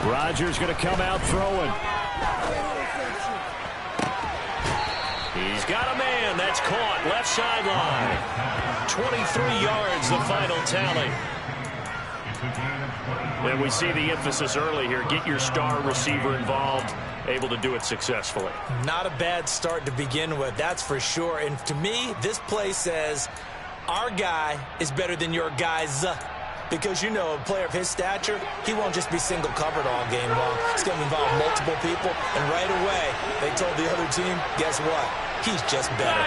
Rodgers going to come out throwing. He's got a man. That's caught. Left sideline. 23 yards, the final tally. And we see the emphasis early here. Get your star receiver involved. Able to do it successfully. Not a bad start to begin with, that's for sure. And to me, this play says our guy is better than your guys. Because, you know, a player of his stature, he won't just be single covered all game long. It's going to involve multiple people. And right away, they told the other team, guess what? He's just better.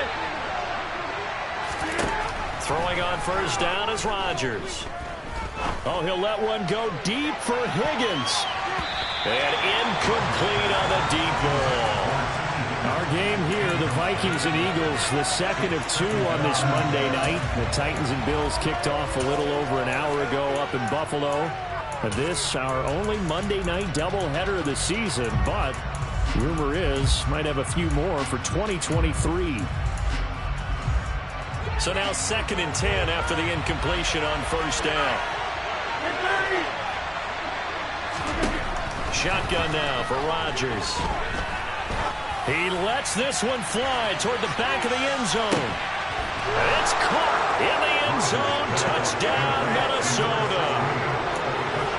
Throwing on first down is Rodgers. Oh, he'll let one go deep for Higgins. And incomplete on the deep ball. Our game here, the Vikings and Eagles, the second of two on this Monday night. The Titans and Bills kicked off a little over an hour ago up in Buffalo. This, our only Monday night doubleheader of the season, but rumor is might have a few more for 2023. So now 2nd and 10 after the incompletion on first down. Shotgun now for Rodgers. He lets this one fly toward the back of the end zone. It's caught in the end zone. Touchdown, Minnesota.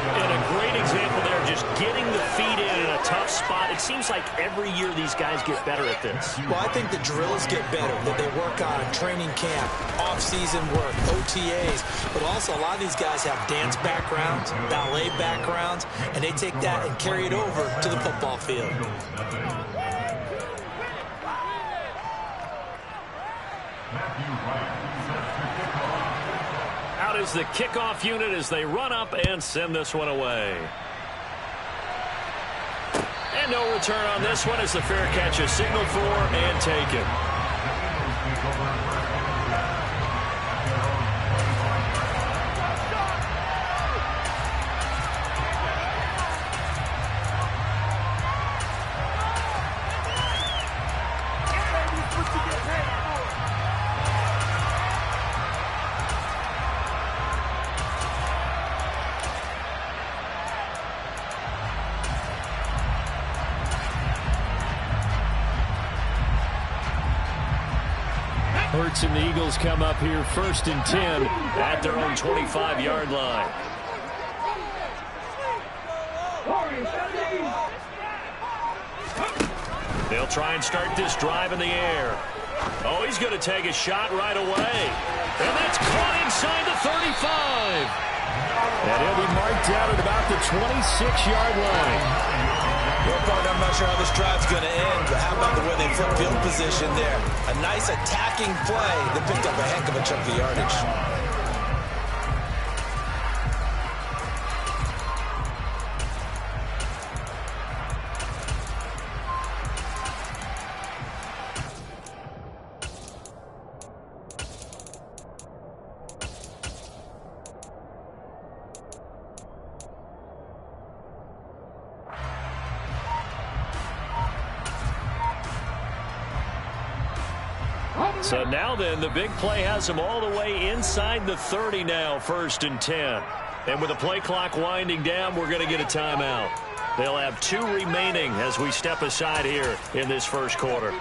And a great example there, just getting the feet in a tough spot. It seems like every year these guys get better at this. Well, I think the drills get better, that they work on training camp, off-season work, OTAs. But also a lot of these guys have dance backgrounds, ballet backgrounds, and they take that and carry it over to the football field. Out is the kickoff unit as they run up and send this one away. And no return on this one as the fair catch is signaled for and taken. Hurts and the Eagles come up here 1st and 10 at their own 25-yard line. They'll try and start this drive in the air. Oh, he's going to take a shot right away. And that's caught inside the 35. And he'll be marked out at about the 26-yard line. Well, partner, I'm not sure how this drive's going to end, but how about the way they flip field position there? A nice attacking play that picked up a heck of a chunk of yardage. So now then, the big play has them all the way inside the 30 now, 1st and 10. And with the play clock winding down, we're going to get a timeout. They'll have 2 remaining as we step aside here in this first quarter.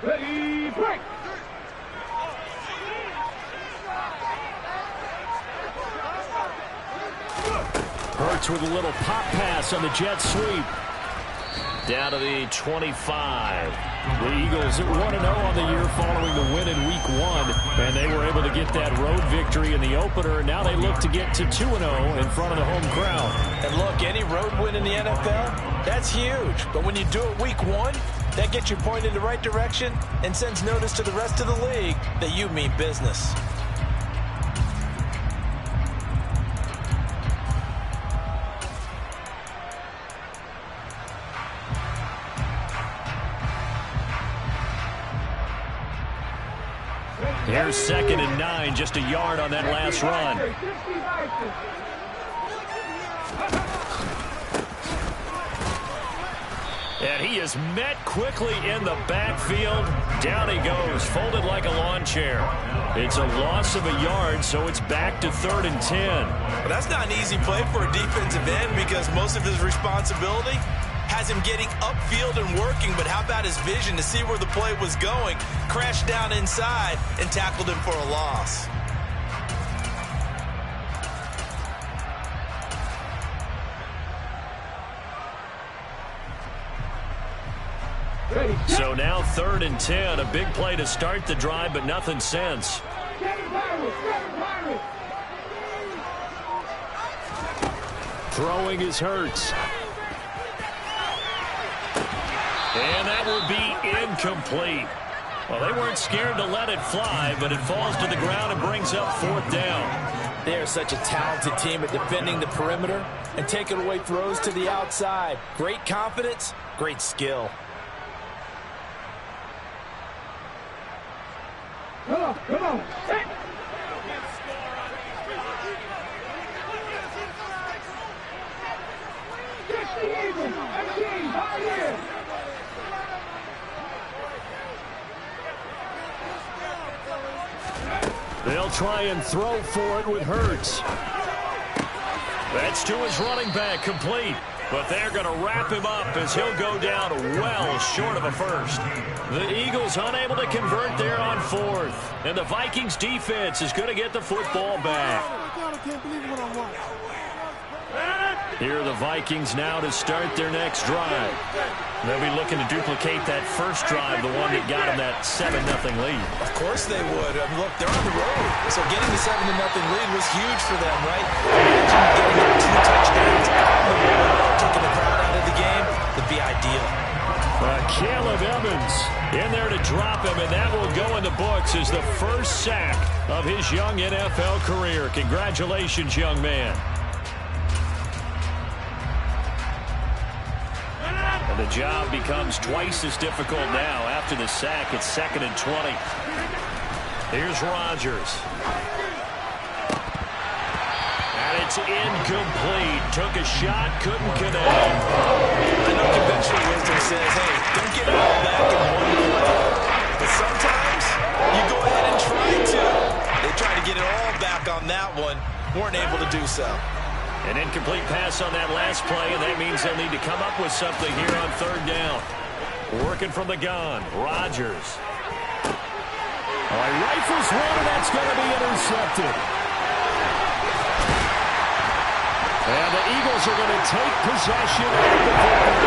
Ready, break! Hurts with a little pop pass on the jet sweep. Down to the 25. The Eagles at 1-0 on the year following the win in Week 1. And they were able to get that road victory in the opener. And now they look to get to 2-0 in front of the home crowd. And look, any road win in the NFL, that's huge. But when you do it Week 1, that gets you pointed in the right direction and sends notice to the rest of the league that you mean business. Here's 2nd and 9, just a yard on that last run. And he is met quickly in the backfield. Down he goes, folded like a lawn chair. It's a loss of a yard, so it's back to 3rd and 10. Well, that's not an easy play for a defensive end because most of his responsibility has him getting upfield and working, but how about his vision to see where the play was going, crashed down inside, and tackled him for a loss. So now 3rd and 10, a big play to start the drive, but nothing since. Throwing is Hurts. And that will be incomplete. Well, they weren't scared to let it fly, but it falls to the ground and brings up 4th down. They are such a talented team at defending the perimeter and taking away throws to the outside. Great confidence, great skill. Come on. They'll try and throw for it with Hurts. That's to his running back, complete. But they're going to wrap him up as he'll go down well short of a first. The Eagles unable to convert there on 4th. And the Vikings defense is going to get the football back. Here are the Vikings now to start their next drive. They'll be looking to duplicate that first drive, the one that got them that 7-0 lead. Of course they would. I mean, look, they're on the road. So getting the 7-0 lead was huge for them, right? Imagine getting 2 touchdowns on the road, taking the crowd out of the game. Would be ideal. Caleb Evans in there to drop him, and that will go in the books as the first sack of his young NFL career. Congratulations, young man. And the job becomes twice as difficult now after the sack. It's 2nd and 20. Here's Rodgers. And it's incomplete. Took a shot, couldn't connect. I know conventional wisdom says, hey, don't get it all back in one play. But sometimes you go ahead and try to. They tried to get it all back on that one. Weren't able to do so. An incomplete pass on that last play, and that means they'll need to come up with something here on 3rd down. Working from the gun, Rodgers. Oh, he rifles one, and that's going to be intercepted. And the Eagles are going to take possession of the football.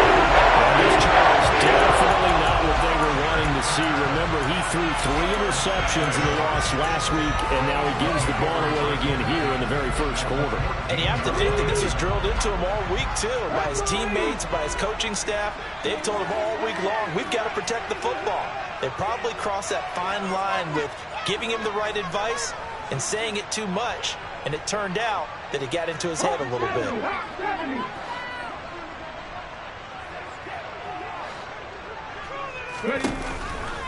And this is definitely not what they were wanting to see. Remember, he threw 3 interceptions in the loss last week, and now he gives the ball away again here in the very first quarter. And you have to think that this was drilled into him all week, too, by his teammates, by his coaching staff. They've told him all week long, we've got to protect the football. They probably crossed that fine line with giving him the right advice and saying it too much. And it turned out that it got into his head a little bit.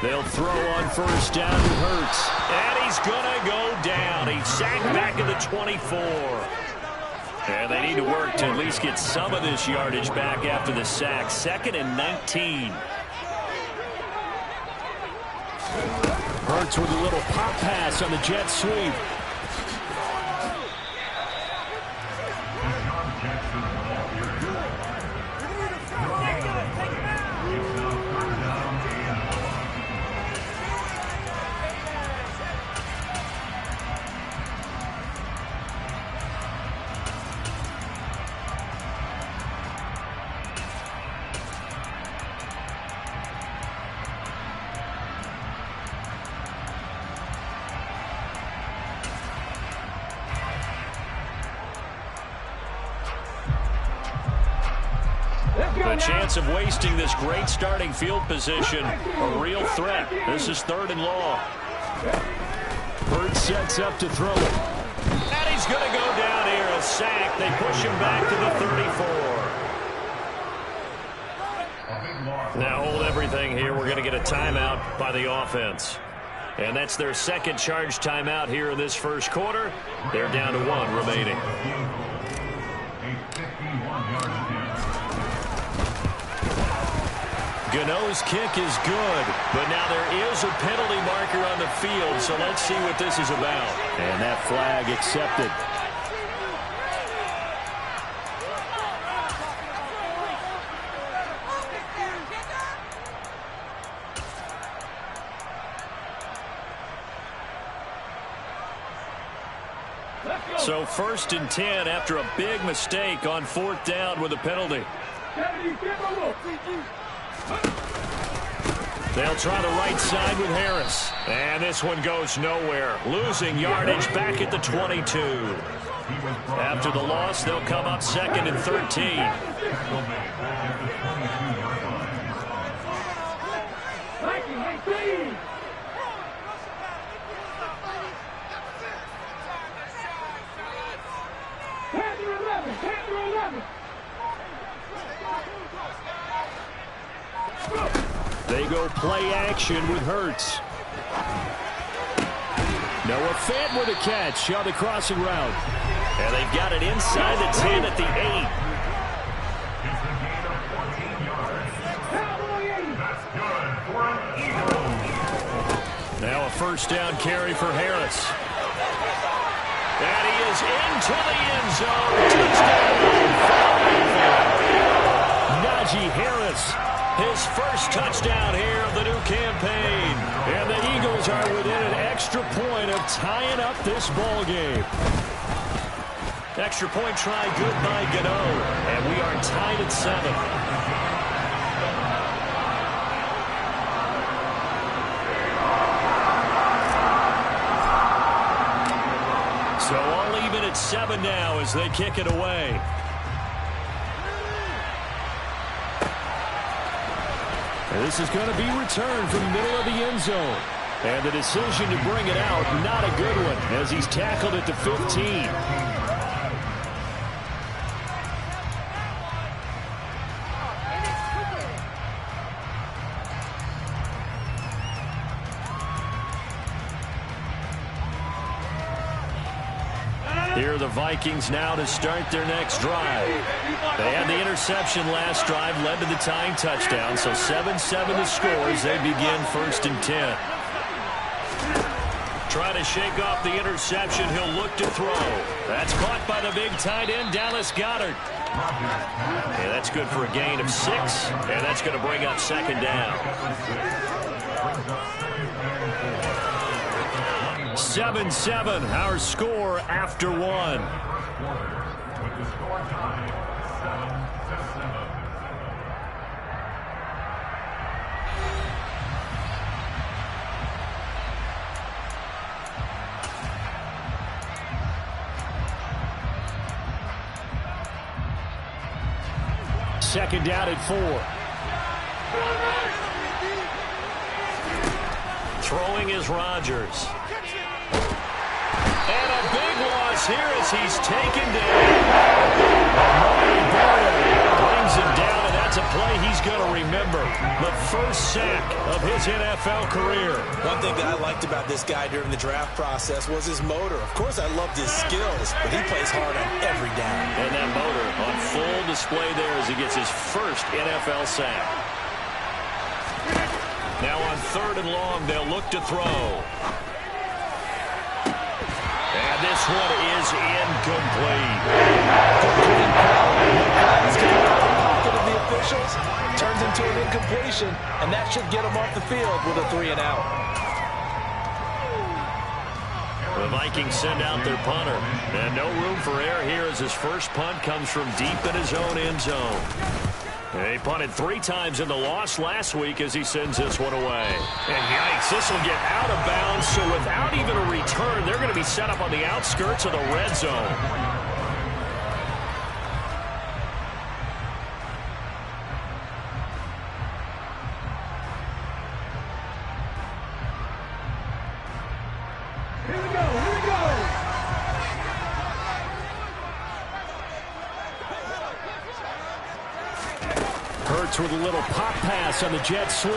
They'll throw on 1st down to Hurts. And he's going to go down. He's sacked back at the 24. And they need to work to at least get some of this yardage back after the sack. 2nd and 19. Hurts with a little pop pass on the jet sweep. The chance of wasting this great starting field position, a real threat. This is 3rd and long. Hurts sets up to throw it. And he's going to go down here, a sack. They push him back to the 34. Now hold everything here. We're going to get a timeout by the offense. And that's their second charge timeout here in this first quarter. They're down to 1 remaining. Gano's kick is good, but now there is a penalty marker on the field, so let's see what this is about. And that flag accepted. So 1st and 10 after a big mistake on 4th down with a penalty. They'll try the right side with Harris. And this one goes nowhere. Losing yardage back at the 22. After the loss, they'll come up 2nd and 13. They go play action with Hurts. Noah Fant with a catch on the crossing route. And they've got it inside the 10 at the 8. Now a 1st down carry for Harris. And he is into the end zone. Touchdown. Najee Harris. His first touchdown here of the new campaign. And the Eagles are within an extra point of tying up this ball game. Extra point try good by Gano. And we are tied at 7. So all even at 7 now as they kick it away. This is going to be returned from the middle of the end zone. And the decision to bring it out, not a good one, as he's tackled at the 15. Here are the Vikings now to start their next drive. They had the interception last drive, led to the tying touchdown, so 7-7 the score as they begin 1st and 10. Trying to shake off the interception, he'll look to throw. That's caught by the big tight end, Dallas Goedert. And that's good for a gain of 6, and that's going to bring up 2nd down. 7-7, our score after 1. Second down at 4. Throwing is Rodgers. And a big loss here as he's taken down. Brings him down, and that's a play he's going to remember. The first sack of his NFL career. One thing that I liked about this guy during the draft process was his motor. Of course, I loved his skills, but he plays hard on every down. And that motor on full display there as he gets his first NFL sack. Now on 3rd and long, they'll look to throw. And this one is incomplete. Pocket of the officials turns into an incompletion, and that should get him off the field with a 3-and-out. The Vikings send out their punter. And no room for error here as his first punt comes from deep in his own end zone. He punted 3 times in the loss last week as he sends this one away. And yikes, this will get out of bounds, so without even a return, they're going to be set up on the outskirts of the red zone. With a little pop pass on the jet sweep.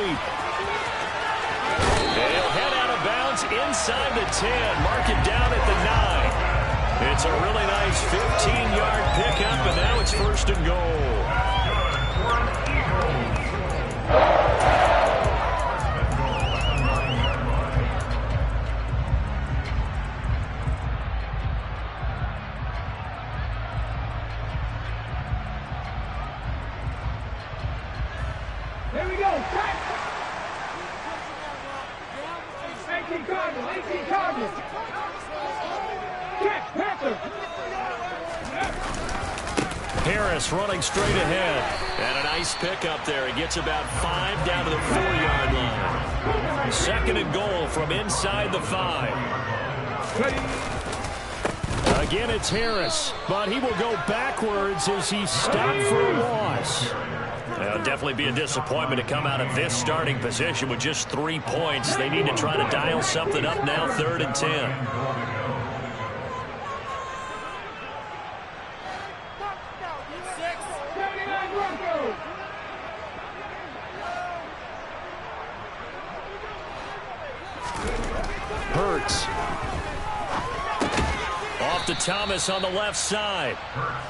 They'll head out of bounds is inside the 10. Mark it down at the 9. It's a really nice 15-yard pickup, and now it's 1st and goal. Here we go. 18 Cardinals. 18 Cardinals. Catch, Panther. Harris running straight ahead. And a nice pickup there. He gets about 5 down to the 4-yard line. 2nd and goal from inside the 5. Again, it's Harris, but he will go backwards as he stopped for a loss. It'll definitely be a disappointment to come out of this starting position with just 3 points. They need to try to dial something up now, 3rd and 10. Hurts. Off to Thomas on the left side.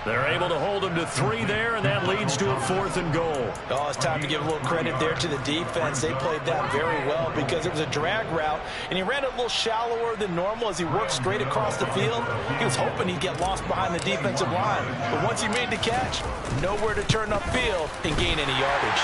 They're able to hold him to 3 there, and that leads to a 4th and goal. Oh, it's time to give a little credit there to the defense. They played that very well because it was a drag route, and he ran a little shallower than normal as he worked straight across the field. He was hoping he'd get lost behind the defensive line, but once he made the catch, nowhere to turn upfield and gain any yardage.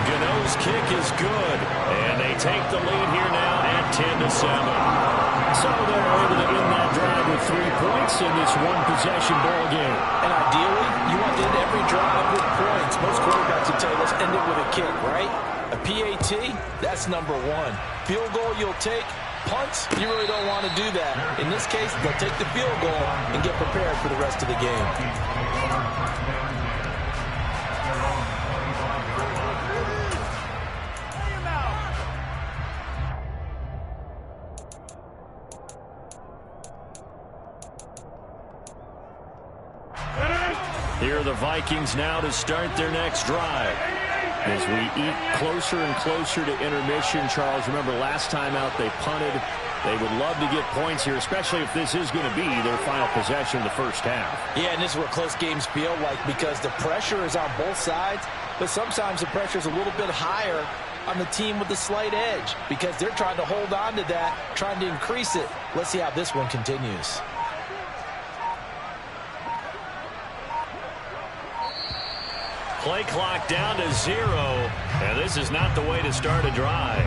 Gano's kick is good, and they take the lead here now at 10-7. So they're able to end that drive with 3 points in this one-possession ball game. And ideally, you want to end every drive with points. Most quarterbacks will tell you, let's end it with a kick, right? A PAT, that's number 1. Field goal you'll take. Punts, you really don't want to do that. In this case, they'll take the field goal and get prepared for the rest of the game. Here are the Vikings now to start their next drive. As we eat closer and closer to intermission, Charles, remember last time out they punted. They would love to get points here, especially if this is going to be their final possession in the first half. Yeah, and this is what close games feel like because the pressure is on both sides, but sometimes the pressure is a little bit higher on the team with the slight edge because they're trying to hold on to that, trying to increase it. Let's see how this one continues. Play clock down to 0, and this is not the way to start a drive.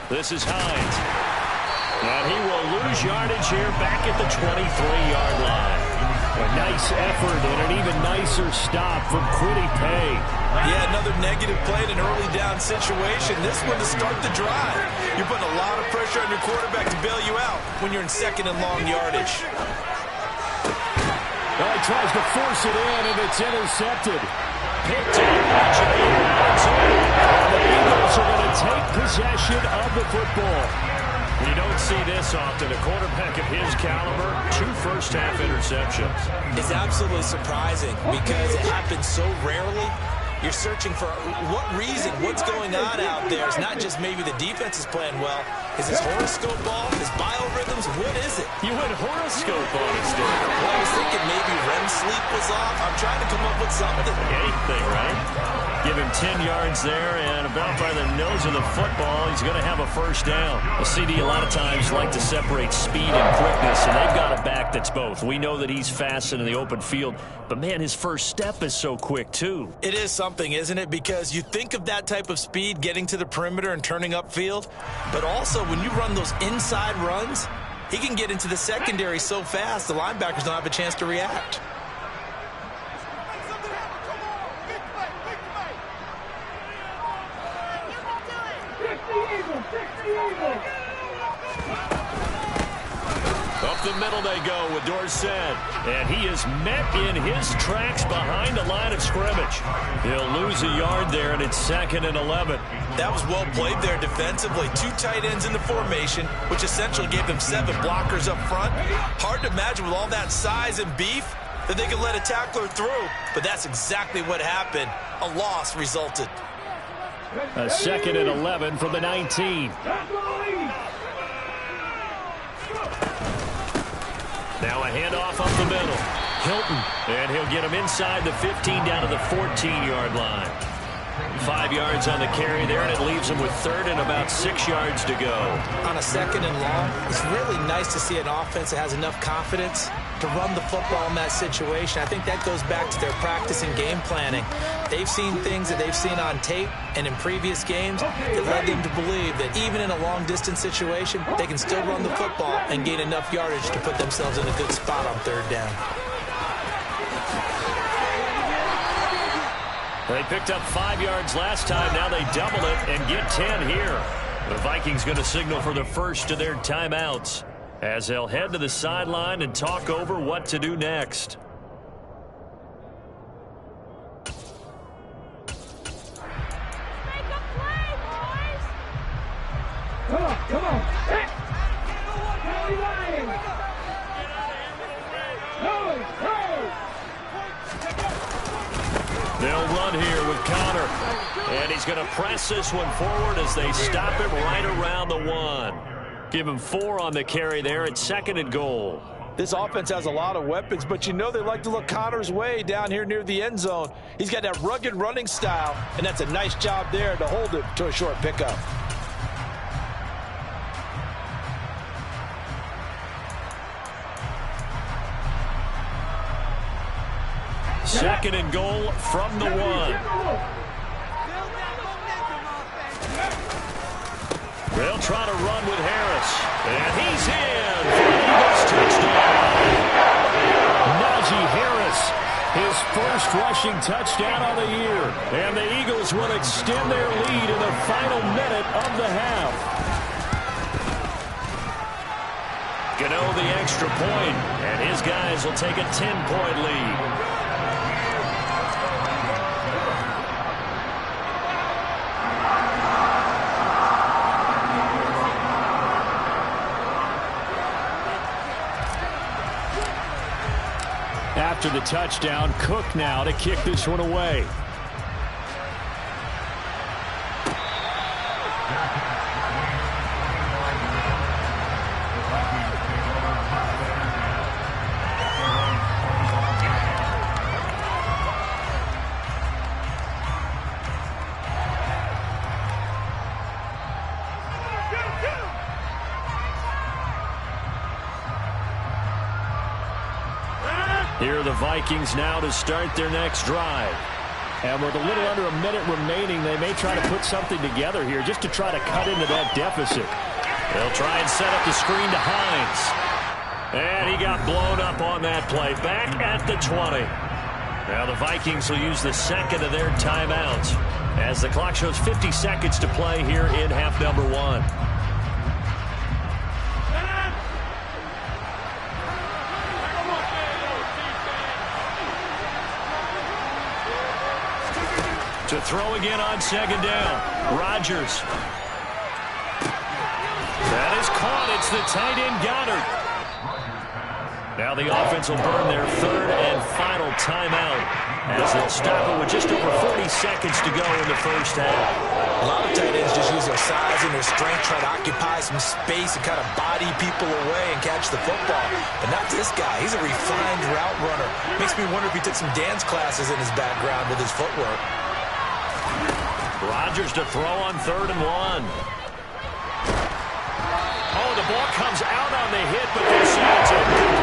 This is Hines. And he will lose yardage here back at the 23-yard line. A nice effort and an even nicer stop from Kwity Paye. Yeah, another negative play in an early down situation. This one to start the drive. You're putting a lot of pressure on your quarterback to bail you out when you're in 2nd and long yardage. Well, he tries to force it in, and it's intercepted. Picked up by Jalen Alexander. The Eagles are going to take possession of the football. You don't see this often. A quarterback of his caliber, 2 first-half interceptions. It's absolutely surprising because it happens so rarely. You're searching for what reason, what's going on out there. It's not just maybe the defense is playing well. Is this horoscope ball? Is biorhythms? What is it? You went horoscope on us, dude. Well, I was thinking maybe REM sleep was off. I'm trying to come up with something. Anything, right? Give him 10 yards there, and about by the nose of the football, he's going to have a first down. A CD a lot of times like to separate speed and quickness, and they've got a back that's both. We know that he's fast in the open field, but, man, his first step is so quick, too. It is something, isn't it? Because you think of that type of speed getting to the perimeter and turning upfield, but also when you run those inside runs, he can get into the secondary so fast the linebackers don't have a chance to react. Up the middle they go with Dorsett. And he is met in his tracks behind the line of scrimmage. He'll lose a yard there, and it's 2nd and 11. That was well played there defensively. 2 tight ends in the formation, which essentially gave them 7 blockers up front. Hard to imagine with all that size and beef that they could let a tackler through. But that's exactly what happened. A loss resulted. A 2nd and 11 from the 19. Now a handoff up the middle. Hilton, and he'll get him inside the 15 down to the 14-yard line. 5 yards on the carry there, and it leaves him with 3rd and about 6 yards to go. On a 2nd and long, it's really nice to see an offense that has enough confidence to run the football in that situation. I think that goes back to their practice and game planning. They've seen things that they've seen on tape and in previous games that led them to believe that even in a long-distance situation, they can still run the football and gain enough yardage to put themselves in a good spot on 3rd down. They picked up 5 yards last time. Now they double it and get 10 here. The Vikings going to signal for the first of their timeouts as they'll head to the sideline and talk over what to do next. Come on, come on. Hey. They'll run here with Connor. And he's going to press this one forward as they stop him right around the 1. Give him 4 on the carry there at 2nd and goal. This offense has a lot of weapons, but you know they like to look Connor's way down here near the end zone. He's got that rugged running style, and that's a nice job there to hold it to a short pickup. Second and goal from the 1. They'll try to run with Harris. And he's in for the Eagles touchdown. Najee Harris, his first rushing touchdown of the year. And the Eagles will extend their lead in the final minute of the half. Gano the extra point, and his guys will take a 10-point lead. After the touchdown, Cook now to kick this one away. Here are the Vikings now to start their next drive. And with a little under a minute remaining, they may try to put something together here just to try to cut into that deficit. They'll try and set up the screen to Hines. And he got blown up on that play. Back at the 20. Now the Vikings will use the second of their timeouts as the clock shows 50 seconds to play here in half number 1. To throw again on second down. Rodgers. That is caught. It's the tight end Goddard. Now the offense will burn their 3rd and final timeout as they'll stop it with just over 40 seconds to go in the first half. A lot of tight ends just use their size and their strength, try to occupy some space and kind of body people away and catch the football. But not this guy. He's a refined route runner. Makes me wonder if he took some dance classes in his background with his footwork. Rodgers to throw on 3rd and 1. Oh, the ball comes out on the hit, but they say it's incomplete.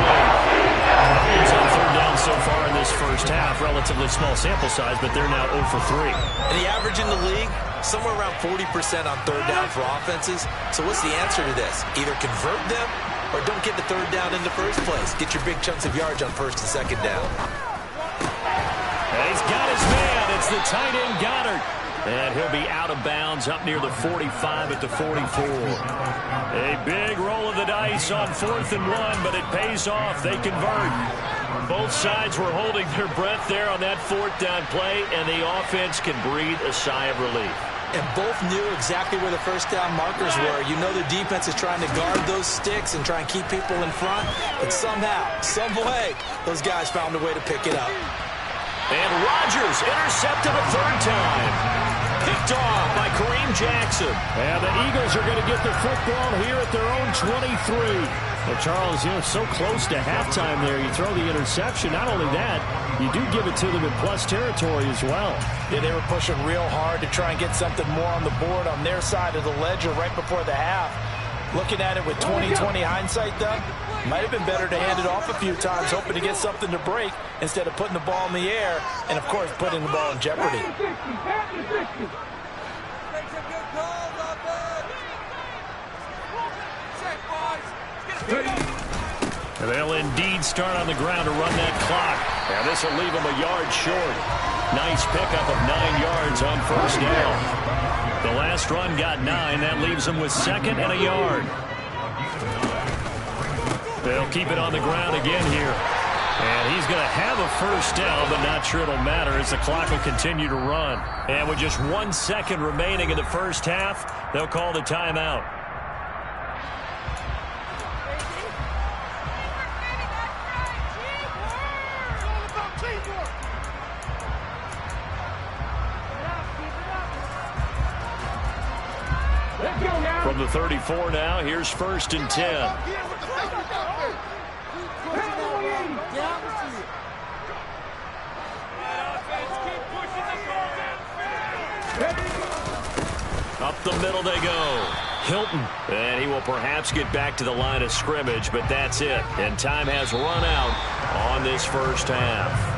It's on 3rd down so far in this first half. Relatively small sample size, but they're now 0 for 3. And the average in the league, somewhere around 40% on 3rd down for offenses. So what's the answer to this? Either convert them or don't get the 3rd down in the first place. Get your big chunks of yards on 1st and 2nd down. And he's got his man. It's the tight end Goddard. And he'll be out of bounds up near the 45 at the 44. A big roll of the dice on 4th and 1, but it pays off. They convert. Both sides were holding their breath there on that 4th down play, and the offense can breathe a sigh of relief. And both knew exactly where the first down markers were. You know the defense is trying to guard those sticks and try and keep people in front. But somehow, some way, those guys found a way to pick it up. And Rodgers intercepted a 3rd time. Picked off by Kareem Jackson. And the Eagles are going to get the football here at their own 23. Well, Charles, so close to halftime there. You throw the interception. Not only that, you do give it to them in plus territory as well. Yeah, they were pushing real hard to try and get something more on the board on their side of the ledger right before the half. Looking at it with 20/20 hindsight, though, might have been better to hand it off a few times, hoping to get something to break instead of putting the ball in the air and, of course, putting the ball in jeopardy. And they'll indeed start on the ground to run that clock. And this will leave them a yard short. Nice pickup of 9 yards on 1st down. The last run got 9. That leaves them with 2nd and a yard. They'll keep it on the ground again here. And he's going to have a 1st down, but not sure it'll matter as the clock will continue to run. And with just 1 second remaining in the 1st half, they'll call the timeout. From the 34 now, here's 1st and 10. Up the middle they go. Hilton. And he will perhaps get back to the line of scrimmage, but that's it. And time has run out on this 1st half.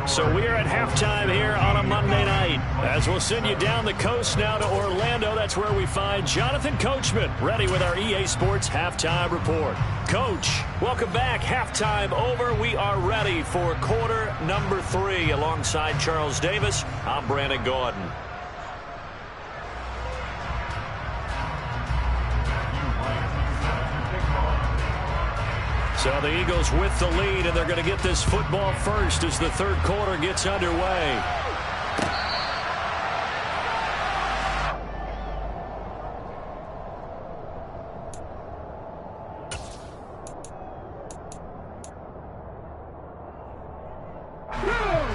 So we're at halftime here on a Monday night. As we'll send you down the coast now to Orlando, that's where we find Jonathan Coachman, ready with our EA Sports Halftime Report. Coach, welcome back. Halftime over. We are ready for quarter number 3. Alongside Charles Davis, I'm Brandon Gordon. So the Eagles with the lead, and they're going to get this football first as the 3rd quarter gets underway.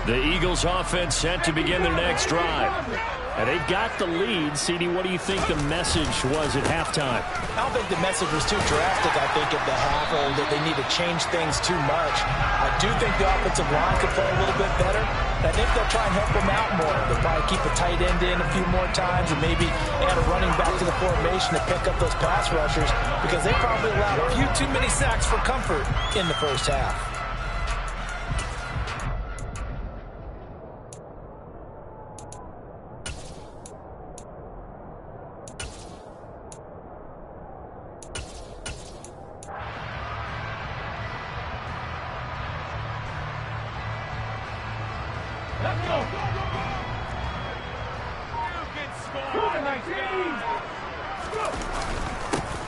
The Eagles offense set to begin their next drive. And they've got the lead. CD, what do you think the message was at halftime? I don't think the message was too drastic, I think, at the half, or that they need to change things too much. I do think the offensive line could play a little bit better. I think they'll try and help them out more. They'll probably keep a tight end in a few more times and maybe add a running back to the formation to pick up those pass rushers, because they probably allowed a few too many sacks for comfort in the 1st half.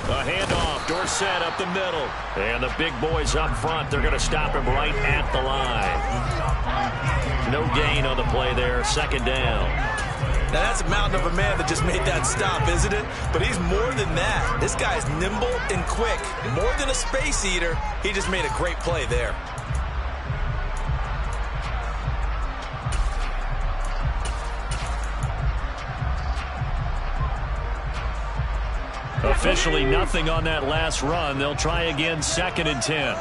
A handoff, Dorsett up the middle. And the big boys up front, they're going to stop him right at the line. No gain on the play there, 2nd down. Now that's a mountain of a man that just made that stop, isn't it? But he's more than that. This guy's nimble and quick. More than a space eater, he just made a great play there. Officially nothing on that last run. They'll try again, 2nd and 10.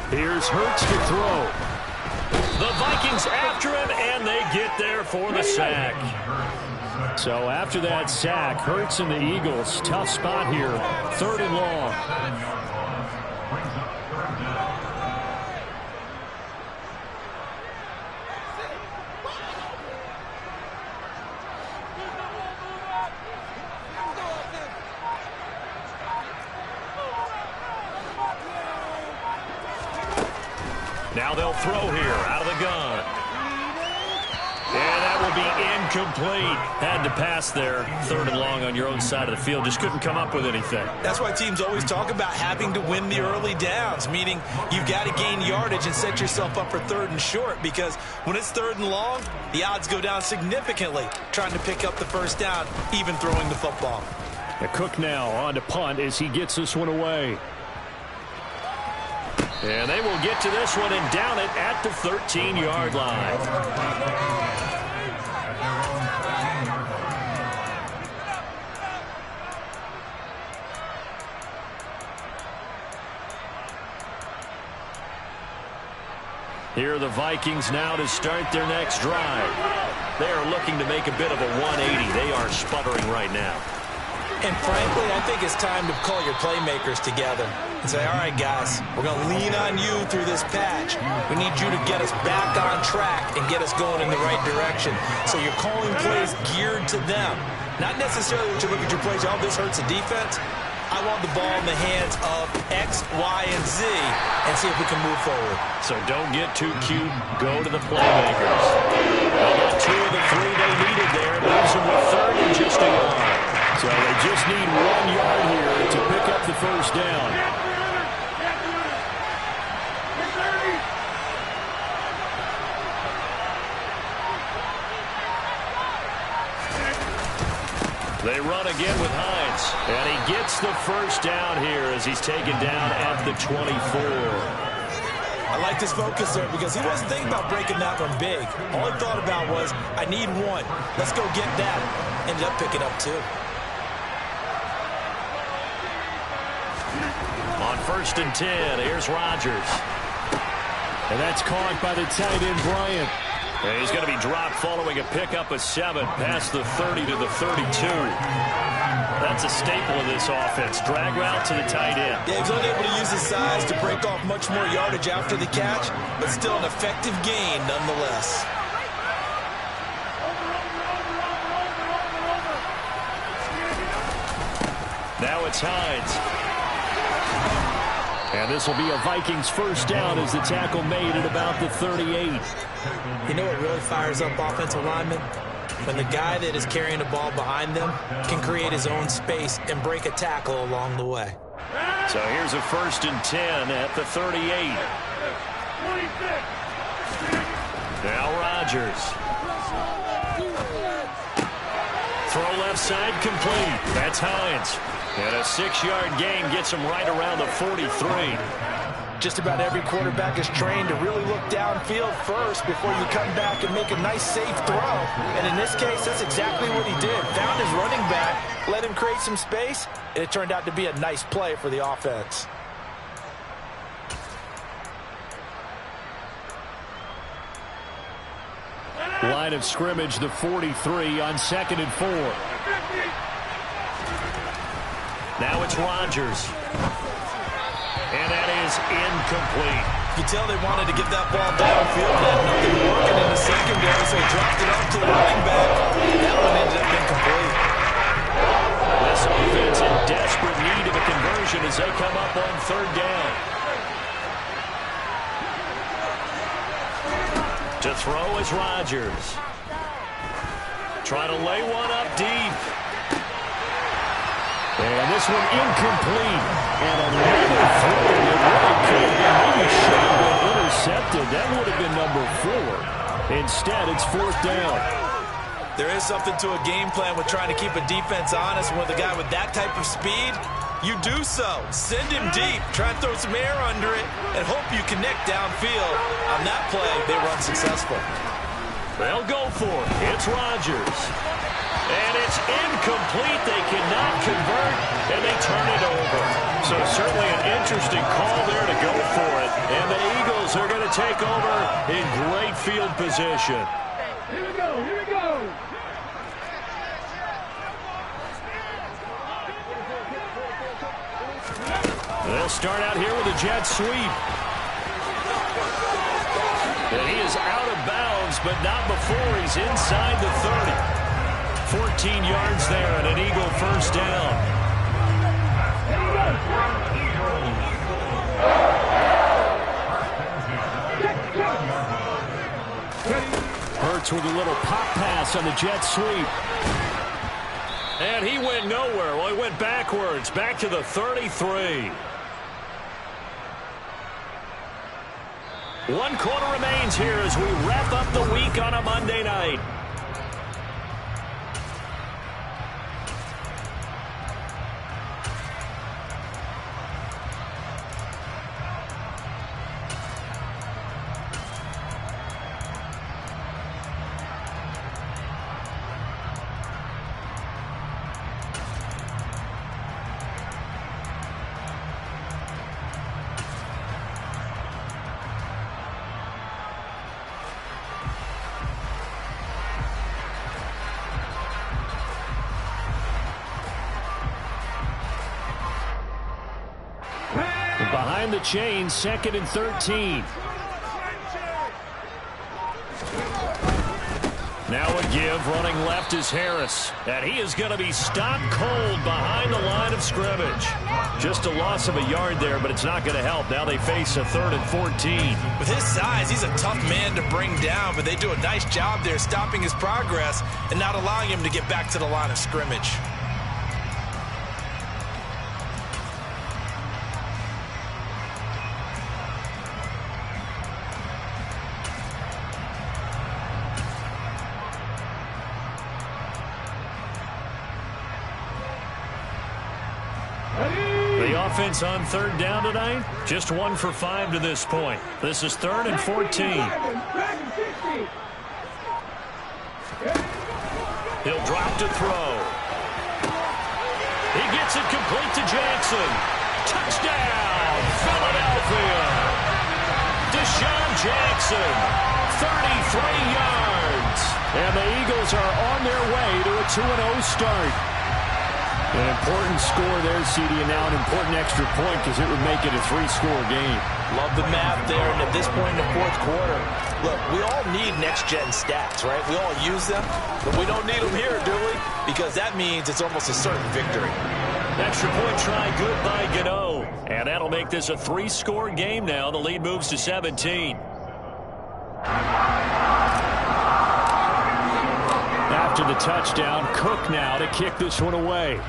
Here's Hurts to throw. The Vikings after him, and they get there for the sack. So after that sack, Hurts and the Eagles, tough spot here, 3rd and long. Now they'll throw here out of the gun. And that will be incomplete. Had to pass there. 3rd and long on your own side of the field. Just couldn't come up with anything. That's why teams always talk about having to win the early downs, meaning you've got to gain yardage and set yourself up for 3rd and short, because when it's 3rd and long, the odds go down significantly trying to pick up the first down, even throwing the football. Cook now on to punt as he gets this one away. And they will get to this one and down it at the 13-yard line. Here are the Vikings now to start their next drive. They are looking to make a bit of a 180. They are sputtering right now. And frankly, I think it's time to call your playmakers together and say, all right, guys, we're going to lean on you through this patch. We need you to get us back on track and get us going in the right direction. So you're calling plays geared to them. Not necessarily when you look at your plays, oh, this hurts the defense. I want the ball in the hands of X, Y, and Z and see if we can move forward. So don't get too cute. Go to the playmakers. They got 2 of the 3 they needed there. Moves them with 3rd and just a yard. So they just need 1 yard here to pick up the first down. They run again with Hines, and he gets the first down here as he's taken down at the 24. I like this focus there because he wasn't thinking about breaking that one big. All he thought about was, I need 1. Let's go get that. Ended up picking up 2. On 1st and 10, here's Rodgers. And that's caught by the tight end, Bryant. And he's going to be dropped following a pickup of 7 past the 30 to the 32. That's a staple of this offense. Drag route to the tight end. Yeah, he's only able to use his size to break off much more yardage after the catch, but still an effective gain nonetheless. Now it's Hines. And this will be a Vikings first down as the tackle made at about the 38. You know what really fires up offensive linemen? When the guy that is carrying the ball behind them can create his own space and break a tackle along the way. So here's a 1st and 10 at the 38. Now Rodgers. Throw left side complete. That's Hines. And a 6-yard gain gets him right around the 43. Just about every quarterback is trained to really look downfield first before you come back and make a nice, safe throw. And in this case, that's exactly what he did. Found his running back, let him create some space, and it turned out to be a nice play for the offense. Line of scrimmage, the 43 on 2nd and 4. Now it's Rodgers. And that is incomplete. You can tell they wanted to get that ball downfield, but nothing working in the secondary, so he dropped it off to the running back. That one ended up incomplete. This offense in desperate need of a conversion as they come up on 3rd down. To throw is Rodgers. Trying to lay one up deep. And this one incomplete. And another throw that really could have maybe should have been intercepted. That would have been number 4. Instead, it's 4th down. There is something to a game plan with trying to keep a defense honest. With a guy with that type of speed, you do so. Send him deep. Try and throw some air under it and hope you connect downfield. On that play, they were unsuccessful. They'll go for it. It's Rodgers. And it's incomplete. They cannot convert, and they turn it over. So certainly an interesting call there to go for it. And the Eagles are going to take over in great field position. Here we go, here we go. They'll start out here with a jet sweep. And he is out of bounds, but not before he's inside the 30. 14 yards there and an Eagle first down. Jets with a little pop pass on the jet sweep. And he went nowhere. Well, he went backwards, back to the 33. 1 quarter remains here as we wrap up the week on a Monday night. Behind the chains, 2nd and 13. Now a give, running left is Harris. And he is going to be stopped cold behind the line of scrimmage. Just a loss of a yard there, but it's not going to help. Now they face a 3rd and 14. With his size, he's a tough man to bring down, but they do a nice job there stopping his progress and not allowing him to get back to the line of scrimmage. Offense on 3rd down tonight. Just 1 for 5 to this point. This is 3rd and 14. He'll drop to throw. He gets it complete to Jackson. Touchdown, Philadelphia. Deshaun Jackson, 33 yards. And the Eagles are on their way to a 2-0 start. An important score there, CD, and now an important extra point because it would make it a 3-score game. Love the math there, and at this point in the 4th quarter, look, we all need next-gen stats, right? We all use them, but we don't need them here, do we? Because that means it's almost a certain victory. Extra point try good by Gano. And that'll make this a 3-score game now. The lead moves to 17. After the touchdown, Cook now to kick this one away.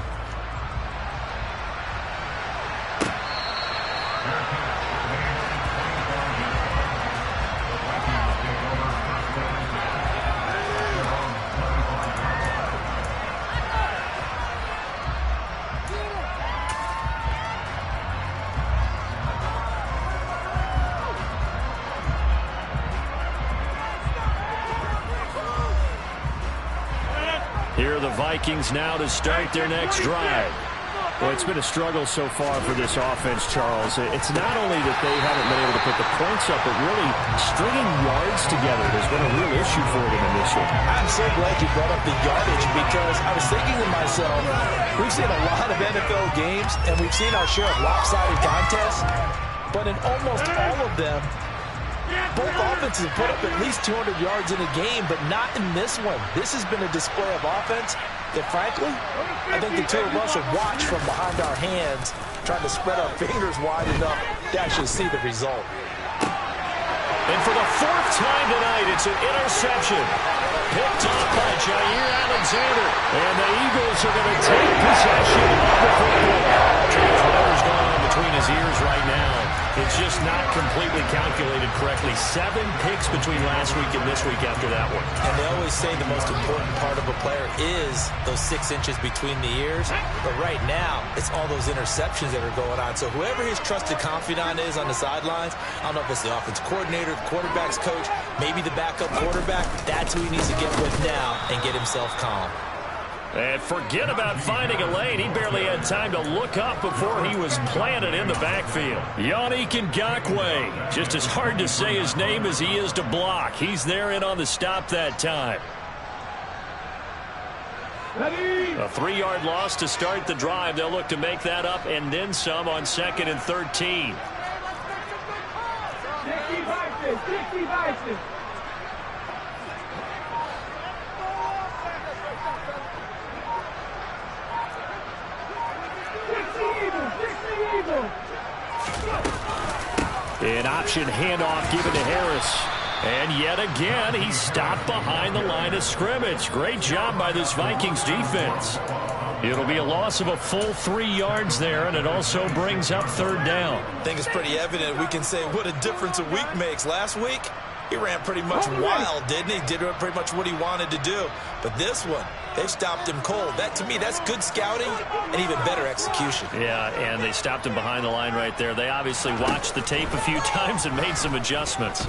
Here are the Vikings now to start their next drive. Well, it's been a struggle so far for this offense, Charles. It's not only that they haven't been able to put the points up, but really stringing yards together has been a real issue for them in this one. I'm so glad you brought up the yardage because I was thinking to myself, we've seen a lot of NFL games, and we've seen our share of lopsided contests, but in almost all of them, both offenses have put up at least 200 yards in a game, but not in this one. This has been a display of offense that, frankly, I think the two of us will watch from behind our hands, trying to spread our fingers wide enough to actually see the result. And for the 4th time tonight, it's an interception. Picked off by Jair Alexander. And the Eagles are going to take possession of the football. Whatever's going on between his ears right now, it's just not completely calculated correctly. 7 picks between last week and this week after that one. And they always say the most important part of a player is those 6 inches between the ears. But right now, it's all those interceptions that are going on. So whoever his trusted confidant is on the sidelines, I don't know if it's the offense coordinator, the quarterback's coach, maybe the backup quarterback, that's who he needs to get with now and get himself calm. And forget about finding a lane. He barely had time to look up before he was planted in the backfield. Yannick Ngakoue. Just as hard to say his name as he is to block. He's there in on the stop that time. A 3-yard loss to start the drive. They'll look to make that up and then some on 2nd and 13. 60 An option handoff given to Harris. And yet again, he's stopped behind the line of scrimmage. Great job by this Vikings defense. It'll be a loss of a full 3 yards there, and it also brings up third down. I think it's pretty evident we can say what a difference a week makes. Last week, he ran pretty much wild, didn't he? Did pretty much what he wanted to do. But this one, they've stopped him cold. That, to me, that's good scouting and even better execution. Yeah, and they stopped him behind the line right there. They obviously watched the tape a few times and made some adjustments.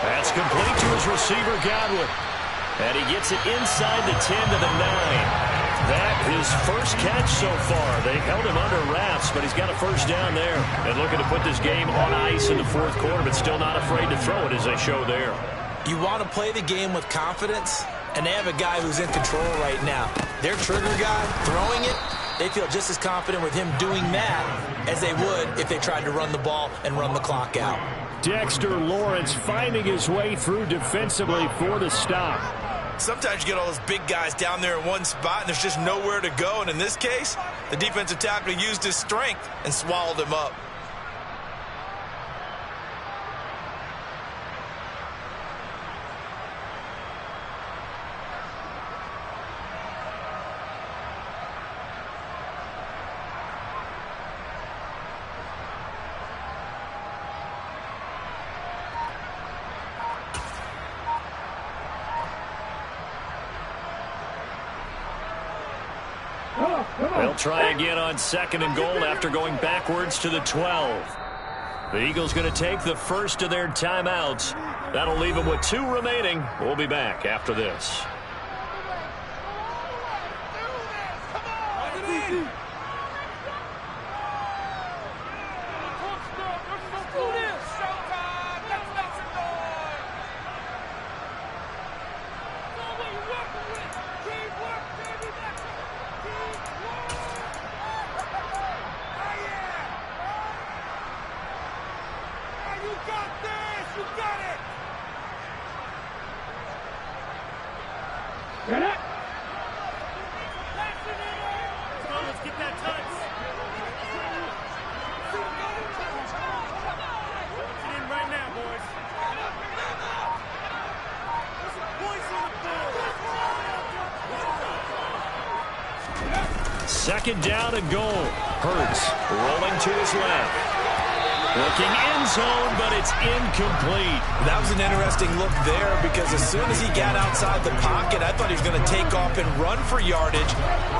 That's complete to his receiver, Godwin. And he gets it inside the 10 to the 9. That his first catch so far. They held him under wraps, but he's got a first down there. And looking to put this game on ice in the fourth quarter, but still not afraid to throw it as they show there. You want to play the game with confidence, and they have a guy who's in control right now. Their trigger guy, throwing it, they feel just as confident with him doing that as they would if they tried to run the ball and run the clock out. Dexter Lawrence finding his way through defensively for the stop. Sometimes you get all those big guys down there in one spot, and there's just nowhere to go. And in this case, the defensive tackle used his strength and swallowed him up. They'll try again on 2nd and goal after going backwards to the 12. The Eagles going to take the first of their timeouts. That'll leave them with 2 remaining. We'll be back after this. Second down and goal. Hurts rolling to his left. Looking end zone, but it's incomplete. That was an interesting look there because as soon as he got outside the pocket, I thought he was going to take off and run for yardage.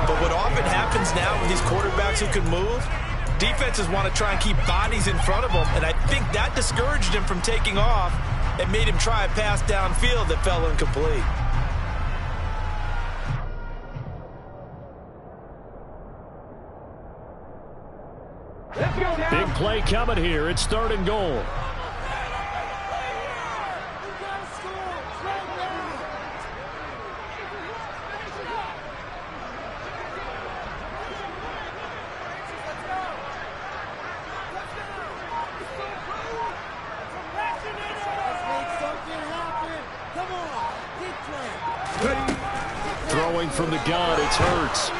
But what often happens now with these quarterbacks who can move, defenses want to try and keep bodies in front of them, and I think that discouraged him from taking off and made him try a pass downfield that fell incomplete. Big play coming here. It's 3rd and goal. Throwing from the gun, it's Hurts.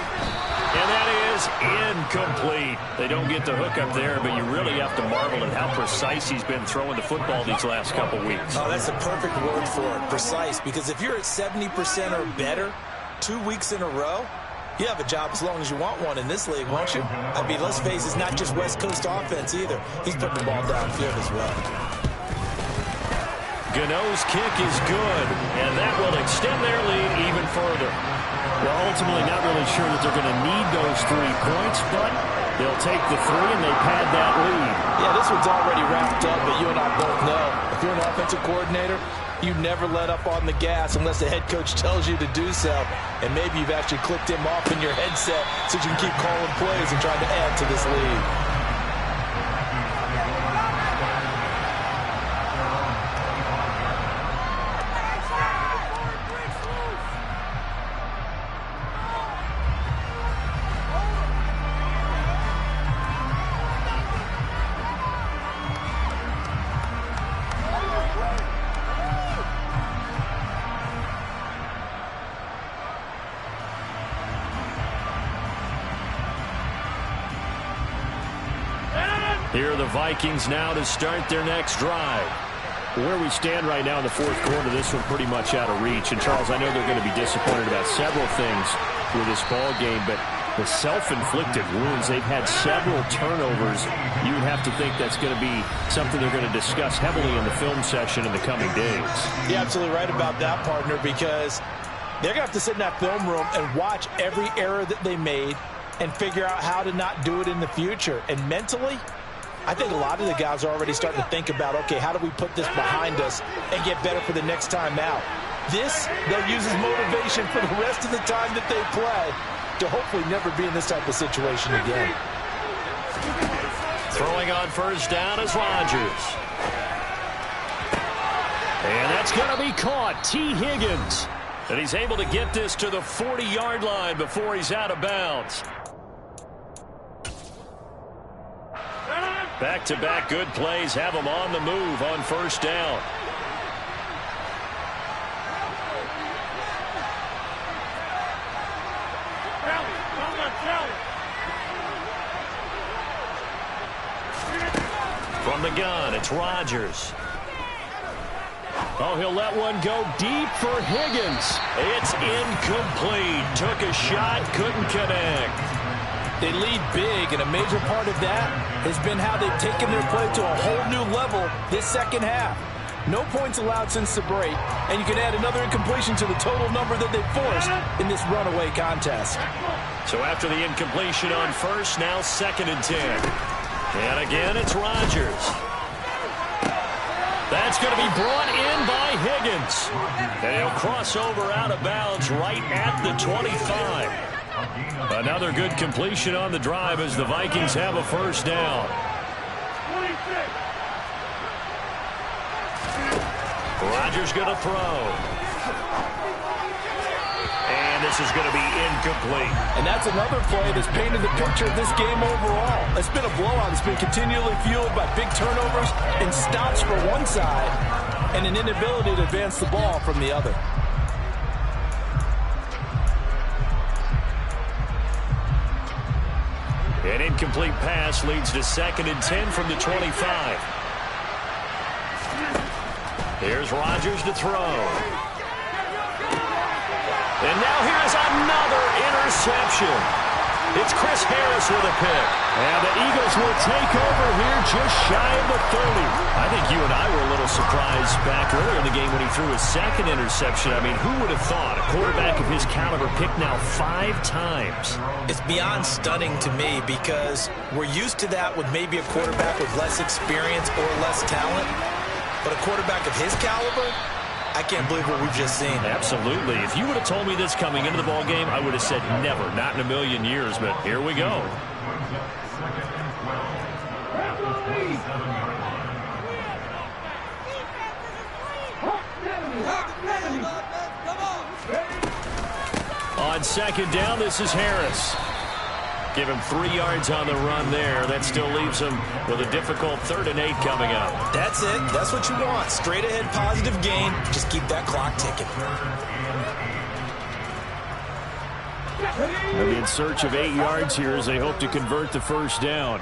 And that is incomplete. They don't get the hook up there, but you really have to marvel at how precise he's been throwing the football these last couple weeks. Oh, that's the perfect word for it, precise, because if you're at 70% or better 2 weeks in a row, you have a job as long as you want one in this league, won't you? I mean, let's face it, it's not just West Coast offense either. He's putting the ball downfield as well. Gano's kick is good, and that will extend their lead even further. Well, ultimately not really sure that they're going to need those 3 points, but they'll take the 3 and they pad that lead. Yeah, this one's already wrapped up, but you and I both know if you're an offensive coordinator, you never let up on the gas unless the head coach tells you to do so. And maybe you've actually clicked him off in your headset so you can keep calling plays and trying to add to this lead. Here are the Vikings now to start their next drive. Where we stand right now in the fourth quarter, this one pretty much out of reach. And, Charles, I know they're going to be disappointed about several things with this ball game, but the self-inflicted wounds, they've had several turnovers. You would have to think that's going to be something they're going to discuss heavily in the film session in the coming days. You're absolutely right about that, partner, because they're going to have to sit in that film room and watch every error that they made and figure out how to not do it in the future. And mentally, I think a lot of the guys are already starting to think about, okay, how do we put this behind us and get better for the next time out? This, they'll use as motivation for the rest of the time that they play to hopefully never be in this type of situation again. Throwing on first down is Rodgers. And that's going to be caught. T. Higgins. And he's able to get this to the 40-yard line before he's out of bounds. Back-to-back good plays have him on the move on first down. From the gun, it's Rodgers. Oh, he'll let one go deep for Higgins. It's incomplete. Took a shot, couldn't connect. They lead big, and a major part of that has been how they've taken their play to a whole new level this second half. No points allowed since the break, and you can add another incompletion to the total number that they've forced in this runaway contest. So after the incompletion on first, now 2nd and 10. And again, it's Rodgers. That's going to be brought in by Higgins. And he'll cross over out of bounds right at the 25. Another good completion on the drive as the Vikings have a first down. Rodgers going to throw. And this is going to be incomplete. And that's another play that's painted the picture of this game overall. It's been a blowout. It's been continually fueled by big turnovers and stops for one side and an inability to advance the ball from the other. An incomplete pass leads to 2nd and 10 from the 25. Here's Rodgers to throw. And now here's another interception. It's Chris Harris with a pick. And the Eagles will take over here just shy of the 30. I think you and I were a little surprised back earlier in the game when he threw his 2nd interception. I mean, who would have thought a quarterback of his caliber picked now 5 times? It's beyond stunning to me because we're used to that with maybe a quarterback with less experience or less talent. But a quarterback of his caliber, I can't believe what we've just seen. Absolutely. If you would have told me this coming into the ball game, I would have said never, not in a million years. But here we go. On 2nd down, this is Harris. Give him 3 yards on the run there. That still leaves him with a difficult 3rd and 8 coming up. That's it. That's what you want. Straight ahead positive gain. Just keep that clock ticking. They'll be in search of 8 yards here as they hope to convert the first down.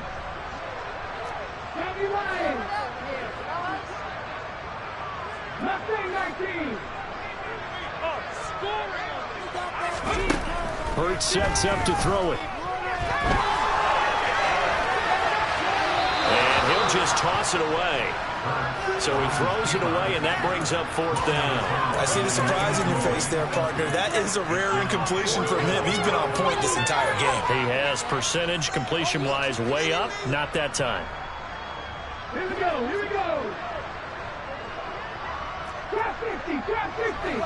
Hurts sets up to throw it. And he'll just toss it away. So he throws it away, and that brings up 4th down. I see the surprise in your face there, partner. That is a rare incompletion from him. He's been on point this entire game. He has percentage completion-wise way up. Not that time. Here we go, here we go. Drop 50, drop 50.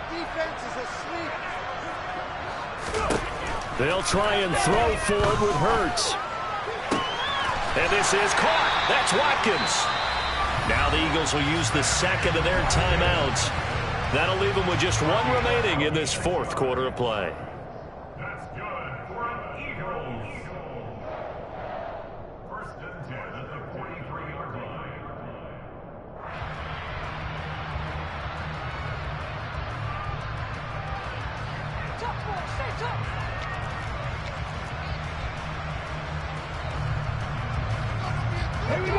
Defense is asleep. They'll try and throw forward with Hurts. And this is caught. That's Watkins. Now the Eagles will use the 2nd of their timeouts. That'll leave them with just 1 remaining in this 4th quarter of play. That's good for an Eagles. 1st and 10 at the 43-yard line. Top ball, stay top.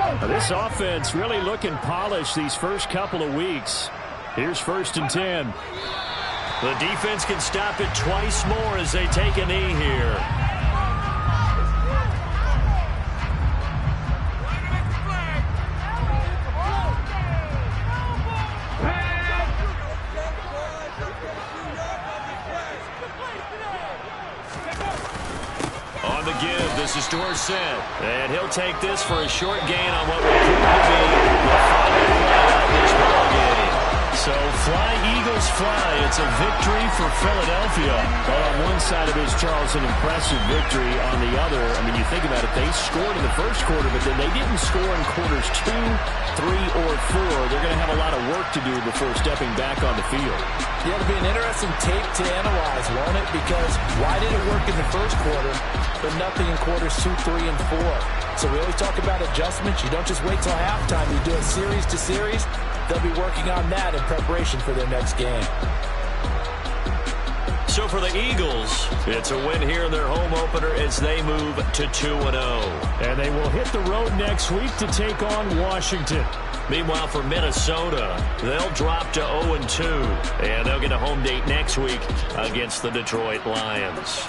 Now, this offense really looking polished these first couple of weeks. Here's 1st and 10. The defense can stop it twice more as they take a knee here. On the give, this is Dorsett. And he'll take this for a short gain on what will prove to be the final play of this ballgame. So fly, Eagles, fly. It's a victory for Philadelphia. Well, on one side of this, Charles, an impressive victory. On the other, I mean, you think about it, they scored in the first quarter, but then they didn't score in quarters 2, 3, or 4. They're going to have a lot of work to do before stepping back on the field. Yeah, it'll be an interesting tape to analyze, won't it? Because why did it work in the first quarter, but nothing in quarters 2, 3, and 4? So we always talk about adjustments. You don't just wait till halftime. You do it series to series. They'll be working on that in preparation for their next game. So for the Eagles, it's a win here in their home opener as they move to 2-0. And they will hit the road next week to take on Washington. Meanwhile, for Minnesota, they'll drop to 0-2. And they'll get a home date next week against the Detroit Lions.